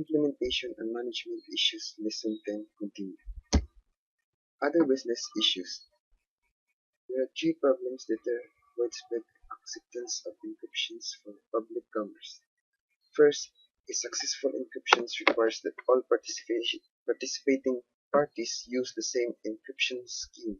Implementation and Management Issues Lesson 10 continue. Other business issues. There are three problems that are widespread acceptance of encryptions for public commerce. First, a successful encryption requires that all participating parties use the same encryption scheme.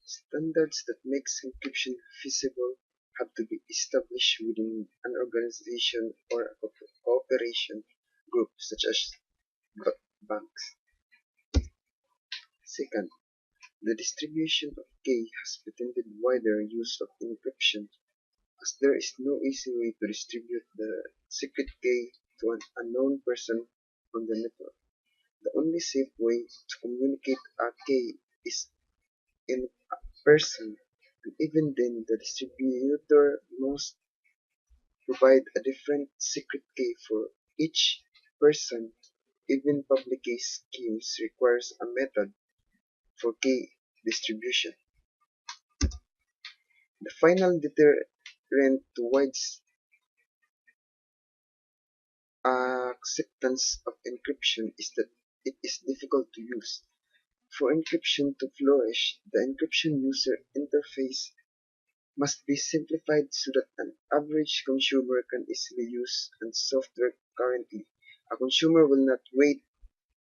Standards that make encryption feasible have to be established within an organization or a cooperation group such as banks. Second, the distribution of key has pretended wider use of encryption, as there is no easy way to distribute the secret key to an unknown person on the network. The only safe way to communicate a key is in person, and even then the distributor must provide a different secret key for each person. Even public key schemes requires a method for key distribution. The final deterrent to wide acceptance of encryption is that it is difficult to use. For encryption to flourish, the encryption user interface must be simplified so that an average consumer can easily use and software. Currently, a consumer will not wait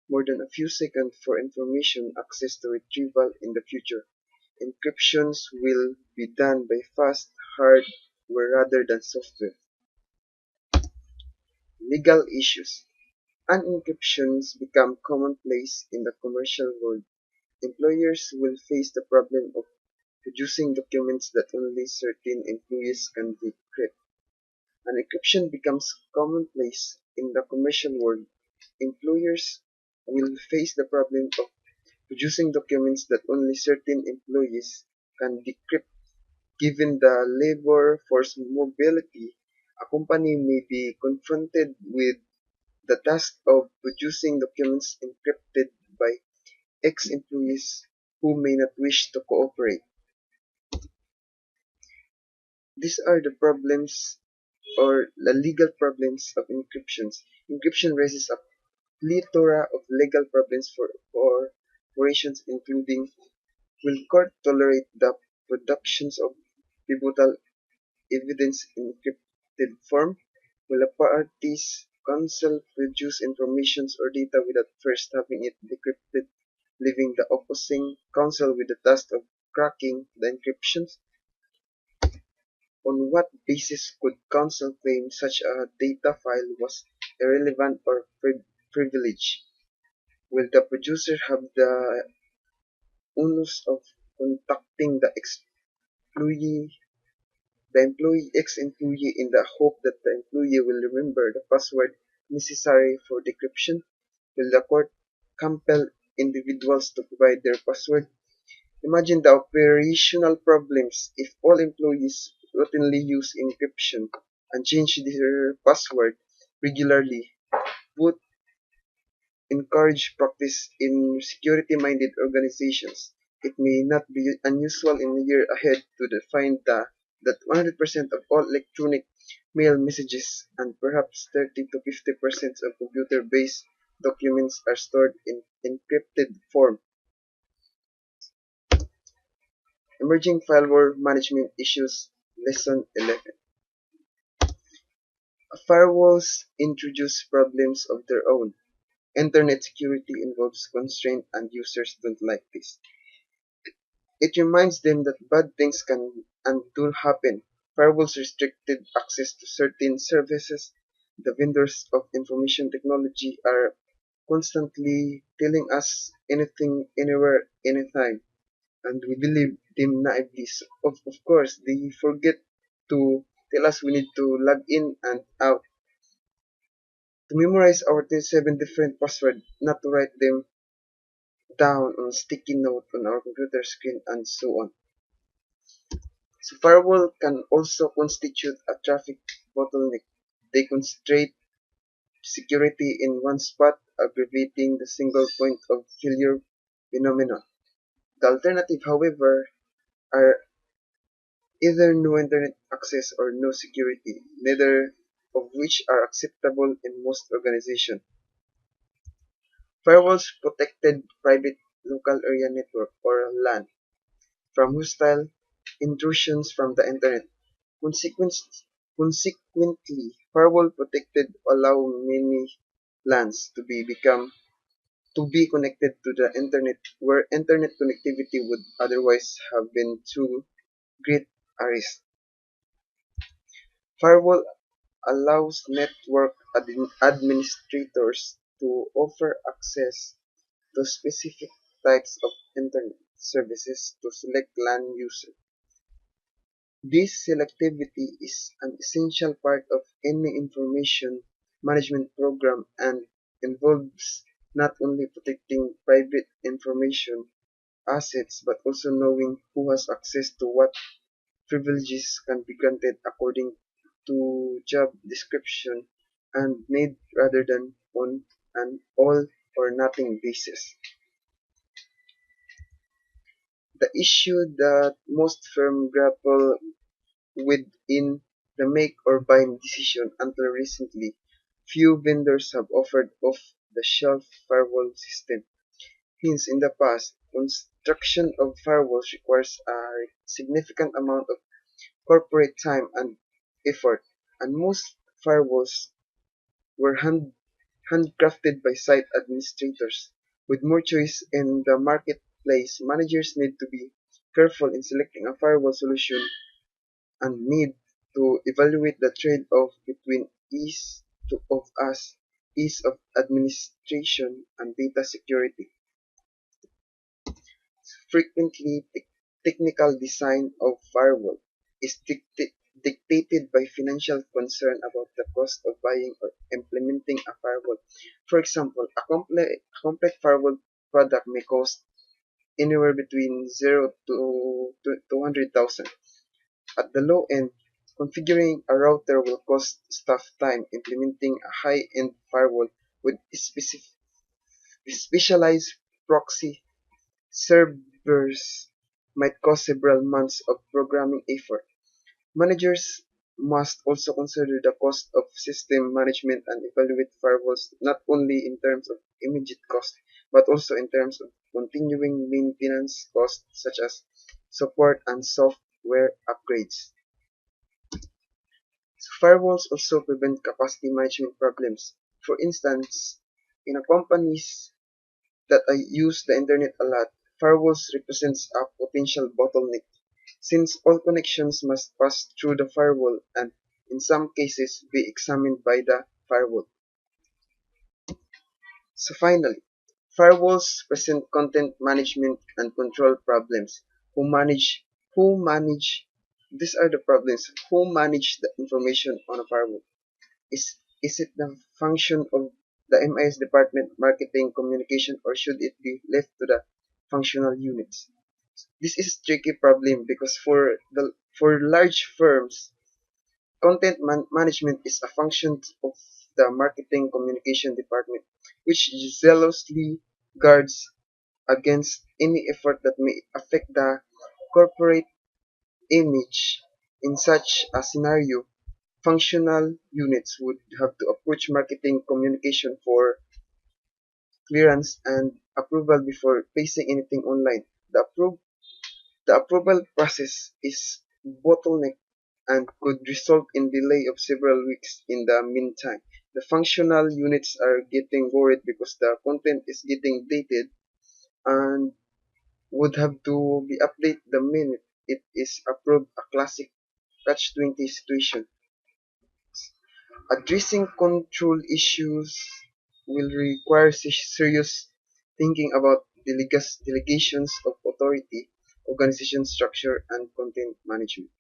more than a few seconds for information access to retrieval. In the future, encryptions will be done by fast hardware rather than software. Legal issues. Unencryptions become commonplace in the commercial world. Employers will face the problem of producing documents that only certain employees can decrypt. And encryption becomes commonplace in the commercial world. Employers will face the problem of producing documents that only certain employees can decrypt. Given the labor force mobility, a company may be confronted with the task of producing documents encrypted by ex-employees who may not wish to cooperate. These are the problems or the legal problems of encryptions. Encryption raises a plethora of legal problems for corporations, including: will court tolerate the productions of pivotal evidence in encrypted form? Will a party's counsel produce information or data without first having it decrypted, leaving the opposing counsel with the task of cracking the encryptions? On what basis could counsel claim such a data file was irrelevant or privileged? Will the producer have the onus of contacting employee, ex-employee in the hope that the employee will remember the password necessary for decryption? Will the court compel individuals to provide their password? Imagine the operational problems if all employees routinely use encryption and change their password regularly. Would encourage practice in security-minded organizations. It may not be unusual in the year ahead to find that 100% of all electronic mail messages and perhaps 30 to 50% of computer-based documents are stored in encrypted form. Emerging firewall management issues. Lesson 11. Firewalls introduce problems of their own. Internet security involves constraint and users don't like this. It reminds them that bad things can and do happen. Firewalls restricted access to certain services. The vendors of information technology are constantly telling us anything, anywhere, anytime, and we believe them naively. So of course, they forget to tell us we need to log in and out, to memorize our 27 different passwords, not to write them down on a sticky note on our computer screen, and so on. So firewall can also constitute a traffic bottleneck. They concentrate security in one spot, aggravating the single point of failure phenomenon. The alternative, however, are either no internet access or no security, neither of which are acceptable in most organizations. Firewalls protected private local area network or LAN from hostile intrusions from the internet. Consequence- Consequently, firewall protected allow many LANs to be connected to the internet where internet connectivity would otherwise have been too great a risk. Firewall allows network administrators to offer access to specific types of internet services to select LAN users. This selectivity is an essential part of any information management program and involves not only protecting private information assets but also knowing who has access to what privileges can be granted according to job description and need rather than on an all or nothing basis. The issue that most firms grapple with in the make or buy decision until recently, few vendors have offered off-the-shelf firewall system. Hence, in the past, construction of firewalls requires a significant amount of corporate time and effort, and most firewalls were handcrafted by site administrators. With more choice in the marketplace, managers need to be careful in selecting a firewall solution and need to evaluate the trade-off between ease of administration and data security. Frequently, technical design of firewall is dictated by financial concern about the cost of buying or implementing a firewall. For example, a complex firewall product may cost anywhere between 0 to 200,000. At the low end, configuring a router will cost staff time. Implementing a high-end firewall with specialized proxy servers might cost several months of programming effort. Managers must also consider the cost of system management and evaluate firewalls not only in terms of immediate cost, but also in terms of continuing maintenance costs such as support and software upgrades. Firewalls also prevent capacity management problems. For instance, in a companies that use the internet a lot, firewalls represents a potential bottleneck since all connections must pass through the firewall and in some cases be examined by the firewall. So finally, firewalls present content management and control problems. Who manage these are the problems. Who manage the information on a firewall? Is it the function of the MIS department, marketing, communication, or should it be left to the functional units? This is a tricky problem because for large firms, management is a function of the marketing communication department, which zealously guards against any effort that may affect the corporate image. In such a scenario, functional units would have to approach marketing communication for clearance and approval before placing anything online. The approval process is bottleneck and could result in delay of several weeks in the meantime. The functional units are getting worried because the content is getting dated and would have to be updated the minute it is approved, a classic catch-20 situation. Addressing control issues will require serious thinking about delegations of authority, organization structure, and content management.